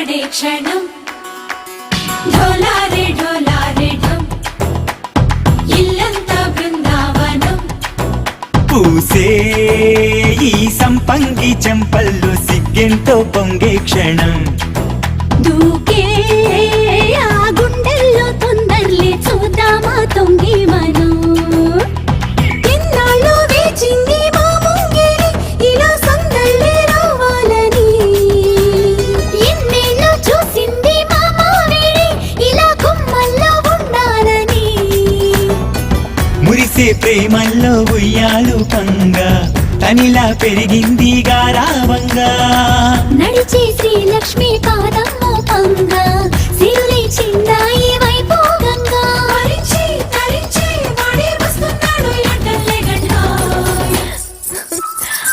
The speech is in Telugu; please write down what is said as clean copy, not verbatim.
పాడే క్షణం ఢోలారే ఢోలారే ఢం ఇల్లంతా బృందావనం పూసే ఈ సంపంగి చెంపల్లో సిగ్గెంతో పొంగే క్షణం దూకే ఆ గుండెల్లో తొందరలే చూద్దామా తొంగి మనం ఎన్నాళ్ళు వేచింది మా ముంగిరి ఇలా సందళ్ళే రావాలని ఎన్నేళ్ళు చూసింది మా మావేడి ఇలా కుమ్మల్లో ఉండాలని మురిసే ప్రేమల్లో ఉయ్యాలు పంగా తనిలా పెరిగింది గారావంగా నడిచే శ్రీ లక్ష్మీ పాదమ్మ పంగా